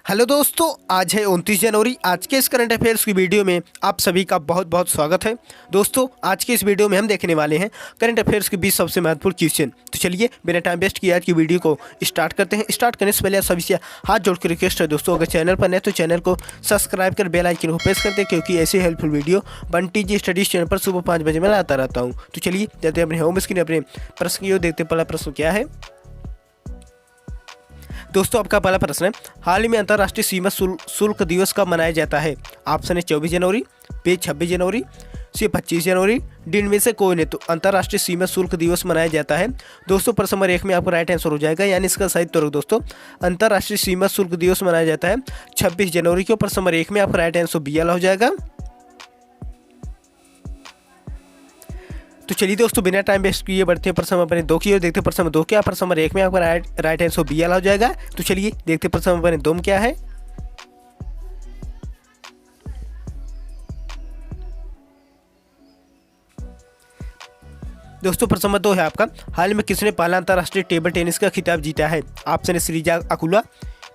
Hello दोस्तों, आज है 29 जनवरी। आज के इस करंट अफेयर्स की वीडियो में आप सभी का बहुत बहुत स्वागत है। दोस्तों, आज के इस वीडियो में हम देखने वाले हैं करंट अफेयर्स के 20 सबसे महत्वपूर्ण क्वेश्चन। तो चलिए बिना टाइम वेस्ट किए आज की वीडियो को स्टार्ट करते हैं। स्टार्ट करने से पहले आप सभी से हाथ जोड़ कर रिक्वेस्ट है दोस्तों, अगर चैनल पर नए तो चैनल को सब्सक्राइब कर बेल आइकन को प्रेस कर दें, क्योंकि ऐसे हेल्पफुल वीडियो बंटी जी स्टडीज चैनल पर सुबह 5 बजे मैं लाता रहता हूँ। तो चलिए जाते हैं अपने होम स्क्रीन अपने प्रश्न की ओर, देखते हैं पहला प्रश्न क्या है। दोस्तों, आपका पहला प्रश्न है, हाल ही में अंतर्राष्ट्रीय सीमा शुल्क दिवस कब मनाया जाता है। ऑप्शन है 24 जनवरी, बी 26 जनवरी, सी 25 जनवरी, डी इनमें से कोई नहीं। तो अंतर्राष्ट्रीय सीमा शुल्क दिवस मनाया जाता है दोस्तों, प्रश्न नंबर 1 में आपको राइट आंसर हो जाएगा, यानी इसका सही उत्तर दोस्तों अंतर्राष्ट्रीय सीमा शुल्क दिवस मनाया जाता है 26 जनवरी को। प्रश्न नंबर 1 में आपका राइट आंसर बी वाला हो जाएगा। तो चलिए दोस्तों, बिना टाइम वेस्ट किए बढ़ते हैं प्रश्न नंबर 2 की ओर, देखते हैं प्रश्न नंबर 2 क्या। प्रश्न नंबर 1 में आपका राइट आंसर बी वाला हो जाएगा। तो चलिए देखते हैं प्रश्न नंबर 2 में क्या है। दोस्तों, प्रश्न नंबर 2 है आपका, हाल में किसने पहला अंतर्राष्ट्रीय टेबल टेनिस का खिताब जीता है। ऑप्शन है श्रीजा अकुला,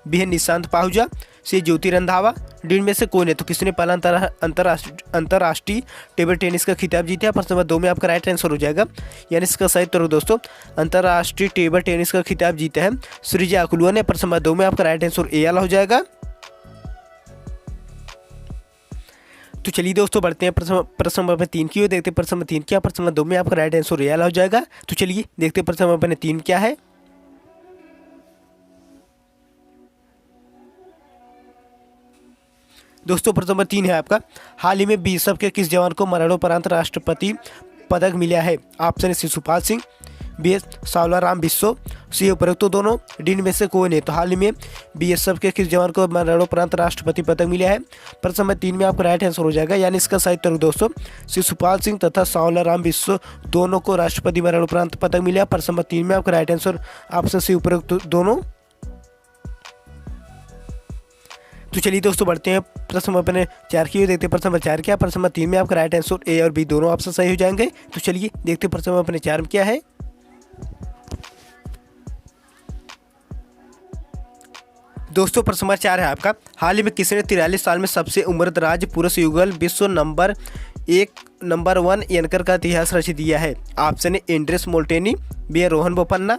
बी है निशांत पाहुजा, सी ज्योति रंधावा, डी में से कौन है। तो किसने पहला अंतर्राष्ट्रीय टेबल टेनिस का खिताब जीता है। प्रश्न नंबर 2 में आपका राइट आंसर हो जाएगा, यानी इसका सही उत्तर दोस्तों अंतर्राष्ट्रीय टेबल टेनिस का खिताब जीता है श्रीजा अकुला ने। प्रश्न नंबर 2 में आपका राइट आंसर ए वाला हो जाएगा। तो चलिए दोस्तों बढ़ते हैं प्रश्न नंबर 3 की ओर, देखते हैं प्रश्न नंबर 3 क्या। प्रश्न नंबर 2 में आपका राइट आंसर ए वाला हो जाएगा। तो चलिए देखते हैं प्रश्न नंबर 3 क्या है। दोस्तों, प्रश्न नंबर 3 है आपका, हाल ही में बीएसएफ के किस जवान को मरणोपरांत राष्ट्रपति पदक मिला है। ऑप्शन है शिशुपाल सिंह, बी सावलाराम बिस्सो, सी उपरोक्त दोनों, डी में से कोई नहीं। तो हाल ही में बीएसएफ के किस जवान को मरणोपरांत राष्ट्रपति पदक मिला है। प्रश्न नंबर 3 में आपका राइट आंसर हो जाएगा, यानी इसका सही उत्तर दोस्तों शिशुपाल सिंह तथा सावलाराम बिस्सो दोनों को राष्ट्रपति मरणोपरांत पदक मिला। प्रश्न नंबर 3 में आपका राइट आंसर ऑप्शन सी उपरोक्त दोनों। तो चलिए दोस्तों बढ़ते हैं प्रश्न नंबर 4 की ओर, देखते हैं प्रश्न नंबर 4 क्या। प्रश्न नंबर 3 में आपका राइट आंसर ए और बी दोनों ऑप्शन सही हो जाएंगे। तो चलिए देखते हैं प्रश्न नंबर 4 में क्या है। दोस्तों, प्रश्न नंबर 4 है आपका, हाल ही में किसने 43 साल में सबसे उम्रदराज पुरुष युगल विश्व नंबर 1 एंकर का इतिहास रच दिया है। ऑप्शन है एंड्रेस मोल्टेनी, बी है रोहन बोपन्ना,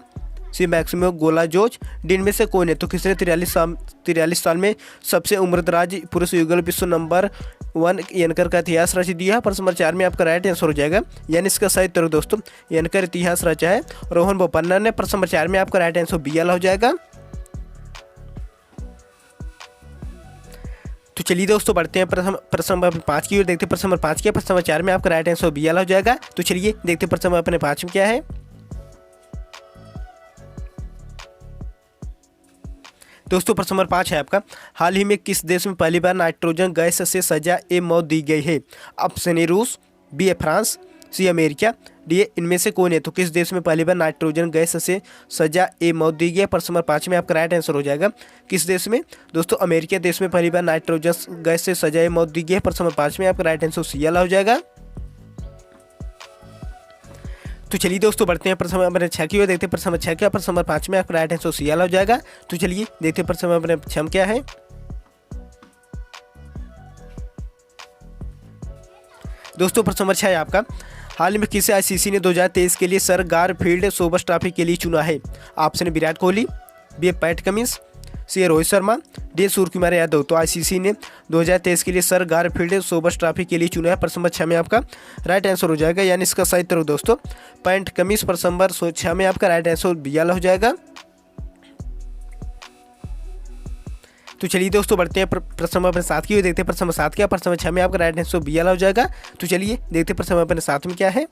सी मैक्सिमो गोलाजोज, डी में से कौन है। तो किसने 43 साल में सबसे उम्रदराज पुरुष युगल विश्व नंबर 1 एंकर का इतिहास रच दिया है। प्रश्न नंबर 4 में आपका राइट आंसर हो जाएगा, यानी इसका सही उत्तर दोस्तों एंकर इतिहास रचा है रोहन बोपन्ना ने। प्रश्न नंबर 4 में आपका राइट आंसर बी वाला हो जाएगा। तो चलिए दोस्तों बढ़ते हैं प्रश्न नंबर 5 की ओर, देखते हैं प्रश्न नंबर 5 क्या। प्रश्न नंबर 4 में आपका राइट आंसर बी वाला हो जाएगा। तो चलिए देखते हैं प्रश्न नंबर 5 में क्या है। दोस्तों, प्रश्न नंबर 5 है आपका, हाल ही में किस देश में पहली बार नाइट्रोजन गैस से सजा ए मौत दी गई है। ऑप्शन ए रूस, B A France, C America, D इनमें से कौन है। तो किस देश में पहली बार नाइट्रोजन गैस से सजा ए मौत दी गई है। प्रश्न नंबर 5 में आपका राइट आंसर हो जाएगा, किस देश में। दोस्तों, अमेरिका देश में पहली बार नाइट्रोजन गैस से सजा ए मौत दी गई है। प्रश्न नंबर 5 में आपका राइट आंसर सी वाला हो जाएगा। तो चलिए दोस्तों बढ़ते हैं प्रश्न नंबर 6 की ओर, देखते हैं प्रश्न नंबर 6 क्या। प्रश्न नंबर 5 में आपका राइट आंसर सी वाला हो जाएगा। तो चलिए देखते हैं प्रश्न नंबर 6 क्या है। दोस्तों, प्रश्न नंबर 6 है आपका, हाल में किसे आईसीसी ने 2023 के लिए सर गारफील्ड सोबर्स ट्रॉफी के लिए चुना है। Option Virat Kohli, B Pat Cummins, C Rohit Sharma, D Suryakumar Yadav. तो आईसीसी ने 2023 के लिए सर गारफील्ड सोबर्स ट्रॉफी के लिए चुना है। प्रश्न नंबर 6 में आपका राइट आंसर हो जाएगा, यानी इसका सही उत्तर दोस्तों पैट कमिंस। प्रश्न नंबर 6 में आपका राइट आंसर बी वाला हो जाएगा। तो चलिए दोस्तों बढ़ते हैं प्रश्न नंबर 7 की ओर, देखते हैं प्रश्न नंबर 7 क्या। प्रश्न नंबर 6 में आपका राइट आंसर बी वाला हो जाएगा। तो चलिए देखते हैं प्रश्न नंबर 7 में क्या है।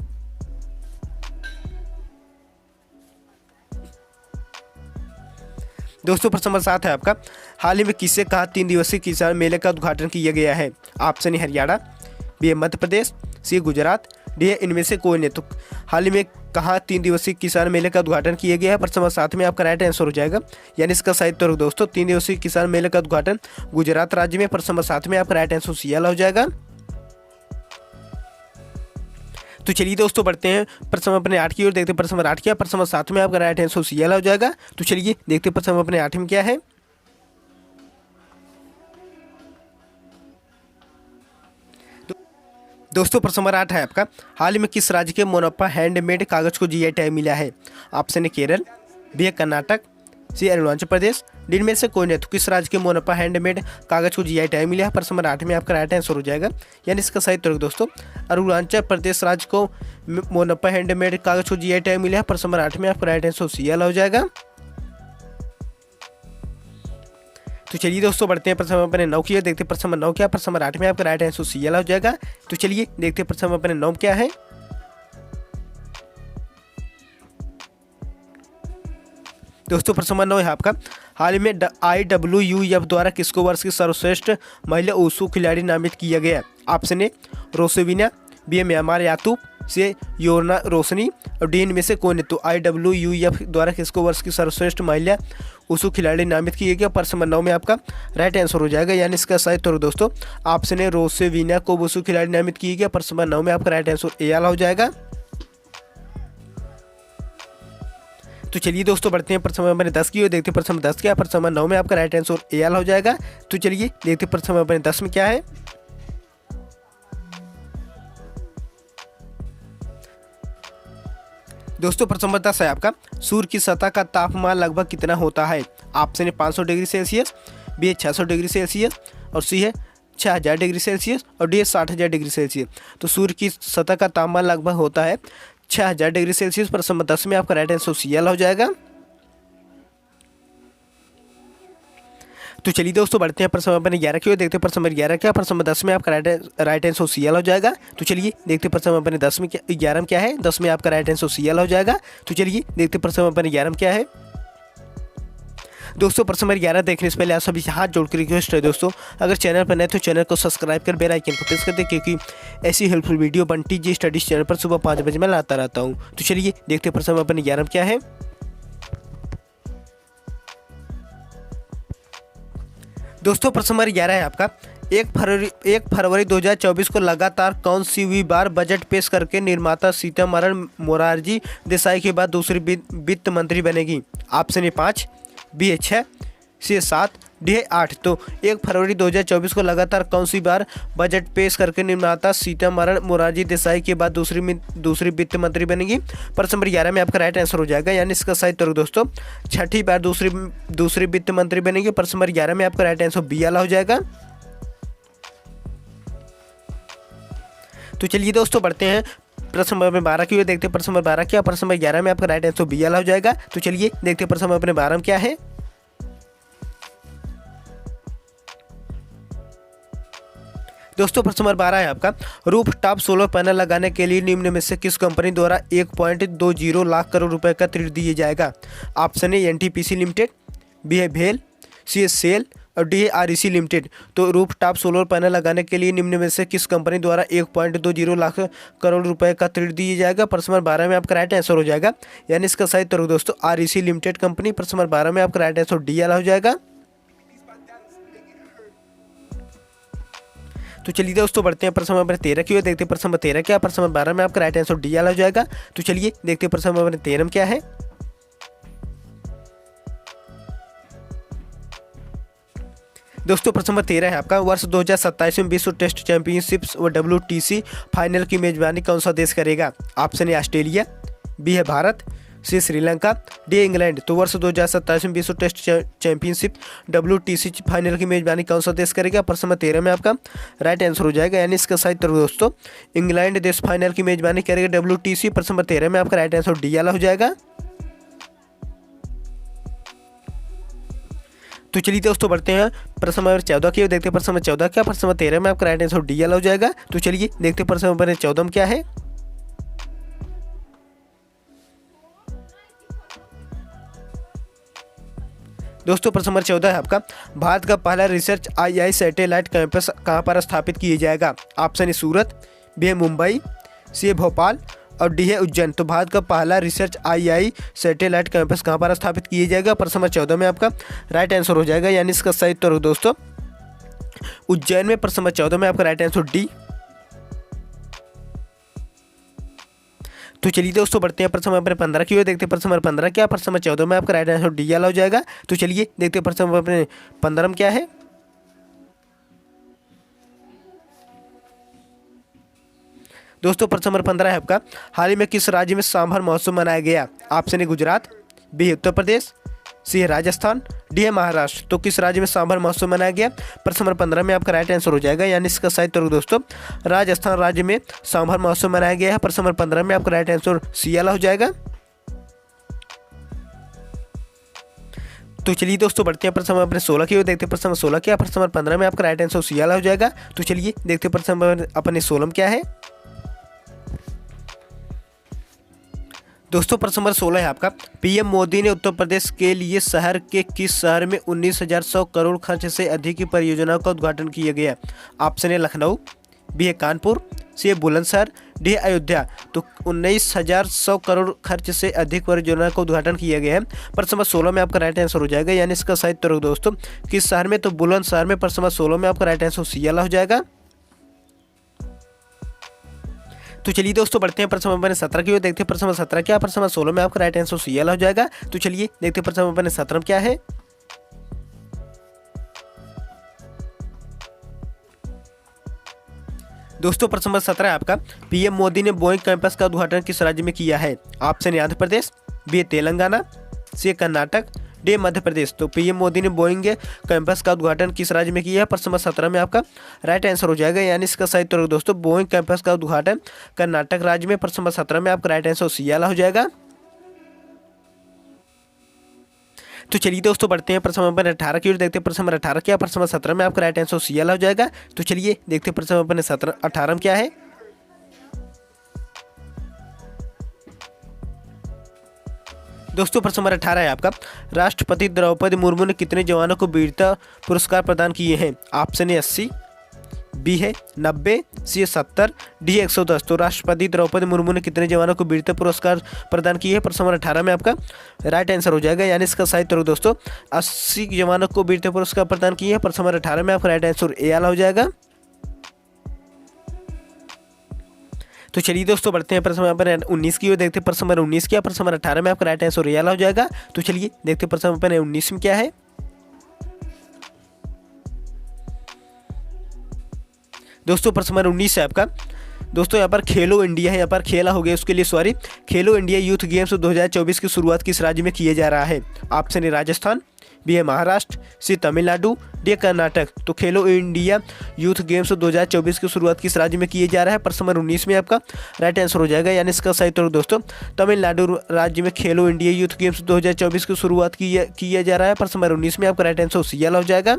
दोस्तों, प्रश्न नंबर 7 है आपका, हाल ही में किससे कहा 3 दिवसीय किसान मेले का उद्घाटन किया गया है। ऑप्शन है हरियाणा, बी मध्य प्रदेश, सी गुजरात, डी इनमें से कोई नहीं। तो हाल ही में कहा 3 दिवसीय किसान मेले का उद्घाटन किया गया है। प्रश्न नंबर 7 में आपका राइट आंसर हो जाएगा, यानी इसका सही उत्तर दोस्तों 3 दिवसीय किसान मेले का उद्घाटन गुजरात राज्य में। प्रश्न नंबर 7 में आपका राइट आंसर सी वाला हो जाएगा। तो चलिए दोस्तों बढ़ते हैं प्रश्न नंबर 8 की ओर, देखते हैं प्रश्न नंबर 8 क्या। प्रश्न नंबर 7 में आपका राइट आंसर सी वाला हो जाएगा। तो चलिए देखते हैं प्रश्न नंबर 8 में क्या है। दोस्तों प्रश्न नंबर 8 है आपका, हाल ही में किस राज्य के मोनप्पा हैंडमेड कागज को जीआई टैग मिला है? ऑप्शन ए केरल, बी है कर्नाटक, सी अरुणाचल प्रदेश, डी में से कोई नहीं। तो किस राज्य के मोनप्पा हैंडमेड कागज को जीआई टैग मिला है? प्रश्न नंबर 8 में आपका राइट आंसर हो जाएगा, यानी इसका सही उत्तर दोस्तों अरुणाचल प्रदेश राज्य को मोनप्पा हैंडमेड कागज को जीआई टैग मिला है। प्रश्न नंबर 8 में आपका राइट आंसर सीएल हो जाएगा। तो चलिए दोस्तों बढ़ते हैं प्रश्न नंबर 9 की, देखते हैं प्रश्न नंबर 9 क्या। प्रश्न नंबर 8 में आपका राइट आंसर सीएल हो जाएगा। तो चलिए देखते हैं प्रश्न नंबर 9 क्या है। दोस्तों प्रश्न नंबर 9 है आपका, हाल ही में IWUF द्वारा किसको वर्ष की सर्वश्रेष्ठ महिला वुशु खिलाड़ी नामित किया गया? ऑप्शन ए रोसेविना, बी ए म्यांमार यातूब, सी योरना रोशनी और डी में से कौन है? तो IWUF द्वारा किसको वर्ष की सर्वश्रेष्ठ महिला वुशु खिलाड़ी नामित किया गया? प्रश्न नंबर 9 में आपका राइट आंसर हो जाएगा, यानी इसका सही उत्तर दोस्तों ऑप्शन ए रोसेविना को वुशु खिलाड़ी नामित किया गया। प्रश्न नंबर 9 में आपका राइट आंसर ए हो जाएगा। तो चलिए दोस्तों बढ़ते हैं प्रश्न नंबर 10 की ओर, देखते हैं प्रश्न नंबर 10 क्या। प्रश्न नंबर 9 में आपका राइट आंसर ए हो जाएगा। तो चलिए देखते हैं प्रश्न नंबर 10 में क्या है। दोस्तों प्रश्न नंबर 10 है आपका, सूर्य की सतह का तापमान लगभग कितना होता है? Option A 500 degree Celsius, B है 600 डिग्री सेल्सियस और सी है 6000 डिग्री सेल्सियस और डी है 60000 डिग्री सेल्सियस। तो सूर्य की सतह का तापमान लगभग होता है 6000 डिग्री सेल्सियस। प्रश्न नंबर 10 में आपका राइट आंसर सीएल हो जाएगा। तो चलिए दोस्तों बढ़ते हैं प्रश्न नंबर 11 की ओर, देखते हैं प्रश्न नंबर 11 क्या। प्रश्न नंबर 10 में आपका राइट आंसर सीएल हो जाएगा। तो चलिए देखते हैं प्रश्न नंबर 10 में क्या, 11 में क्या है। 10 में आपका राइट आंसर सीएल हो जाएगा। तो चलिए देखते हैं प्रश्न नंबर 11 में क्या है। दोस्तों प्रश्न नंबर 11 देखने से पहले आप सभी हाथ जोड़कर रिक्वेस्ट है दोस्तों, अगर चैनल पर नए तो चैनल को सब्सक्राइब कर बेल आइकन को प्रेस कर दे, क्योंकि ऐसी हेल्पफुल वीडियो बंटी जी स्टडीज चैनल पर सुबह 5 बजे मैं लाता रहता हूँ। तो चलिए देखते हैं प्रश्न नंबर 11 में क्या है। दोस्तों प्रश्न नंबर 11 है आपका, 1 फरवरी 2024 को लगातार कौन सी बार बजट पेश करके निर्माता सीतारमण मोरारजी देसाई के बाद दूसरी वित्त मंत्री बनेगी? ऑप्शन ए 5, बी है 6, सी है 7, डी है 8। तो 1 फरवरी 2024 को लगातार कौन सी बार बजट पेश करके निर्माता सीतारमण मोरारजी देसाई के बाद दूसरी वित्त मंत्री बनेगी? प्रश्न नंबर 11 में आपका राइट आंसर हो जाएगा, यानी इसका सही उत्तर दोस्तों 6ठी बार दूसरी वित्त मंत्री बनेगी। प्रश्न नंबर 11 में आपका राइट आंसर बी हो जाएगा। तो चलिए दोस्तों बढ़ते हैं प्रश्न नंबर 12 की ओर, देखते हैं प्रश्न नंबर 12 क्या। प्रश्न नंबर 11 में आपका राइट आंसर बी हो जाएगा। तो चलिए देखते हैं प्रश्न नंबर 12 में क्या है। दोस्तों प्रश्न नंबर 12 है आपका, रूफ टॉप सोलर पैनल लगाने के लिए निम्न में से किस कंपनी द्वारा 1.20 लाख करोड़ रुपए का ऋण दिया जाएगा? Option A NTPC limited, B है भेल, सी है सेल और डी है REC लिमिटेड। तो रूफ टॉप सोलर पैनल लगाने के लिए निम्न में से किस कंपनी द्वारा 1.20 लाख करोड़ रुपए का ऋण दिया जाएगा? प्रश्न नंबर 12 में आपका राइट आंसर हो जाएगा, यानी इसका सही उत्तर दोस्तों REC लिमिटेड कंपनी। प्रश्न नंबर 12 में आपका राइट आंसर डी हो जाएगा। तो चलिए दोस्तों बढ़ते हैं प्रश्न नंबर 13 की ओर, देखते हैं प्रश्न नंबर 13 क्या। प्रश्न नंबर 12 में आपका राइट आंसर डी हो जाएगा। तो चलिए देखते हैं प्रश्न नंबर 13 में क्या है। दोस्तों प्रश्न नंबर 13 है आपका, वर्ष 2027 में विश्व टेस्ट चैंपियनशिप्स व WTC फाइनल की मेजबानी कौन सा देश करेगा? ऑप्शन ए ऑस्ट्रेलिया, बी है भारत, सी श्रीलंका, डी इंग्लैंड। तो वर्ष 2027 में विश्व टेस्ट चैंपियनशिप WTC फाइनल की मेजबानी कौन सा देश करेगा? प्रश्न नंबर 13 में आपका राइट आंसर हो जाएगा, यानी इसका सही उत्तर दोस्तों इंग्लैंड देश फाइनल की मेजबानी करेगा WTC। प्रश्न नंबर 13 में आपका राइट आंसर डी हो जाएगा। तो चलिए दोस्तों बढ़ते हैं प्रश्न नंबर 14 की, देखते हैं प्रश्न नंबर 14 क्या। प्रश्न नंबर 13 में आपका राइट आंसर डी हो जाएगा। तो चलिए देखते हैं प्रश्न नंबर 14 में क्या है। दोस्तों प्रश्न नंबर 14 है आपका, भारत का पहला रिसर्च AI सैटेलाइट कैंपस कहां पर स्थापित किया जाएगा? ऑप्शन ए सूरत, बी है मुंबई, सी है भोपाल और डी है उज्जैन। तो भारत का पहला रिसर्च AI सैटेलाइट कैंपस कहां पर स्थापित किया जाएगा? प्रश्न नंबर 14 में आपका राइट आंसर हो जाएगा, यानी इसका सही उत्तर दोस्तों उज्जैन में। प्रश्न नंबर 14 में आपका राइट आंसर डी। तो चलिए दोस्तों बढ़ते हैं प्रश्न नंबर 15 की ओर, देखते हैं प्रश्न नंबर 15 क्या। प्रश्न नंबर 14 में आपका राइट आंसर डी हो जाएगा। तो चलिए देखते हैं प्रश्न नंबर 15 में क्या है। दोस्तों प्रश्न नंबर 15 है आपका, हाल ही में किस राज्य में सांभर महोत्सव मनाया गया? ऑप्शन ए गुजरात, बी है उत्तर प्रदेश, सी है राजस्थान, डी है महाराष्ट्र। तो किस राज्य में सांभर महोत्सव मनाया गया? प्रश्न नंबर 15 में आपका राइट आंसर हो जाएगा, यानी इसका सही उत्तर दोस्तों राजस्थान राज्य में सांभर महोत्सव मनाया गया है। प्रश्न नंबर 15 में आपका राइट आंसर सी वाला हो जाएगा। तो चलिए दोस्तों बढ़ते हैं प्रश्न नंबर 16 की ओर, देखते हैं प्रश्न नंबर 16 क्या। प्रश्न नंबर 15 में आपका राइट आंसर सी वाला हो जाएगा। तो चलिए देखते हैं प्रश्न नंबर अपने 16 में क्या है। दोस्तों प्रश्न नंबर 16 है आपका, पीएम मोदी ने उत्तर प्रदेश के लिए शहर के किस शहर में 19,100 करोड़ खर्च से अधिक की परियोजनाओं का उद्घाटन किया गया? ऑप्शन ए लखनऊ, बी है कानपुर, सी है बुलंदशहर, डी है अयोध्या। तो 19,100 करोड़ खर्च से अधिक परियोजनाओं का उद्घाटन किया गया है। प्रश्न नंबर 16 में आपका राइट आंसर हो जाएगा, यानी इसका सही उत्तर दोस्तों किस शहर में? तो बुलंदशहर में। प्रश्न नंबर 16 में आपका राइट आंसर सी वाला हो जाएगा। तो चलिए दोस्तों बढ़ते हैं प्रश्न नंबर 17 की ओर, देखते हैं प्रश्न नंबर 17 क्या। प्रश्न नंबर 16 में आपका राइट आंसर सी वाला हो जाएगा। तो चलिए देखते हैं प्रश्न नंबर 17 में क्या है। दोस्तों प्रश्न नंबर 17 है आपका, पीएम मोदी ने बोइंग कैंपस का उद्घाटन किस राज्य में किया है? Option A Andhra Pradesh, B है तेलंगाना, सी है कर्नाटक, डी मध्य प्रदेश। तो पीएम मोदी ने बोइंग कैंपस का उद्घाटन किस राज्य में किया है? प्रश्न नंबर 17 में आपका राइट आंसर हो जाएगा, यानी इसका सही उत्तर दोस्तों बोइंग कैंपस का उद्घाटन कर्नाटक राज्य में। प्रश्न नंबर 17 में आपका राइट आंसर सी वाला हो जाएगा। तो चलिए दोस्तों बढ़ते हैं प्रश्न नंबर 18 की ओर, देखते हैं प्रश्न नंबर 18 क्या। प्रश्न नंबर 17 में आपका राइट आंसर सी वाला हो जाएगा। तो चलिए देखते हैं प्रश्न नंबर 18 में क्या है। दोस्तों प्रश्न नंबर 18 है आपका, राष्ट्रपति द्रौपदी मुर्मू ने कितने जवानों को वीरता पुरस्कार प्रदान किए हैं? ऑप्शन ए 80, बी है 90, सी है 70, डी है 110। तो राष्ट्रपति द्रौपदी मुर्मू ने कितने जवानों को वीरता पुरस्कार प्रदान किए हैं? प्रश्न नंबर 18 में आपका राइट आंसर हो जाएगा, यानी इसका सही उत्तर दोस्तों 80 जवानों को वीरता पुरस्कार प्रदान किए हैं। प्रश्न नंबर 18 में आपका राइट आंसर ए वाला हो जाएगा। तो चलिए दोस्तों बढ़ते हैं प्रश्न नंबर 19 की ओर, देखते हैं प्रश्न नंबर 19 क्या। प्रश्न नंबर 18 में आपका राइट आंसर ए वाला हो जाएगा। तो चलिए देखते हैं प्रश्न नंबर 19 में क्या है। दोस्तों प्रश्न नंबर 19 है आपका, दोस्तों यहाँ पर खेलो इंडिया है, यहाँ पर खेला हो गया उसके लिए सॉरी, खेलो इंडिया यूथ गेम्स 2024 की शुरुआत किस राज्य में किए जा रहा है? ऑप्शन ए राजस्थान, बी है महाराष्ट्र, सी तमिलनाडु, डी कर्नाटक। तो खेलो इंडिया यूथ गेम्स 2024 की शुरुआत किस राज्य में किए जा रहा है? प्रश्न नंबर 19 में आपका राइट आंसर हो जाएगा, यानी इसका सही उत्तर दोस्तों तमिलनाडु राज्य में खेलो इंडिया यूथ गेम्स 2024 की शुरुआत किया जा रहा है। प्रश्न नंबर 19 में आपका राइट आंसर सी वाला हो जाएगा।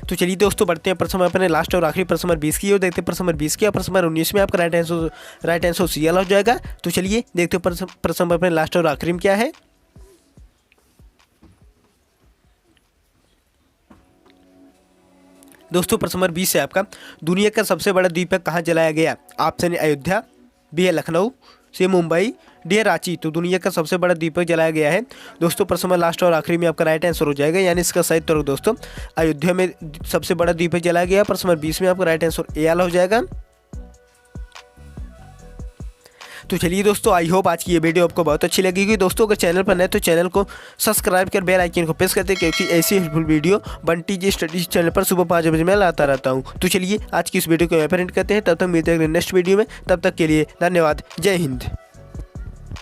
तो चलिए दोस्तों बढ़ते हैं प्रश्न नंबर अपने लास्ट और आखिरी प्रश्न नंबर 20 की ओर, देखते हैं प्रश्न नंबर 20 की। प्रश्न नंबर 19 में आपका राइट आंसर सी वाला हो जाएगा। तो चलिए देखते हैं प्रश्न नंबर अपने लास्ट और आखिरी में क्या है। दोस्तों प्रश्न नंबर 20 है आपका, दुनिया का सबसे बड़ा दीपक कहाँ जलाया गया? ऑप्शन ए अयोध्या, बी है लखनऊ, सी मुंबई, डी है रांची। तो दुनिया का सबसे बड़ा दीपक जलाया गया है। दोस्तों प्रश्न नंबर लास्ट और आखिरी में आपका राइट आंसर हो जाएगा, यानी इसका सही उत्तर दोस्तों अयोध्या में सबसे बड़ा दीपक जलाया गया। प्रश्न नंबर 20 में आपका राइट आंसर ए वाला हो जाएगा। तो चलिए दोस्तों आई होप आज की ये वीडियो आपको बहुत अच्छी लगेगी। दोस्तों अगर चैनल पर नए तो चैनल को सब्सक्राइब कर बेल आइकन को प्रेस करते, क्योंकि ऐसी हेल्पफुल वीडियो बंटी जी स्टडीज चैनल पर सुबह 5 बजे मैं लाता रहता हूँ। तो चलिए आज की इस वीडियो को यहाँ पर एंड करते हैं, तब तक मिलते हैं नेक्स्ट वीडियो में। तब तक के लिए धन्यवाद, जय हिंद।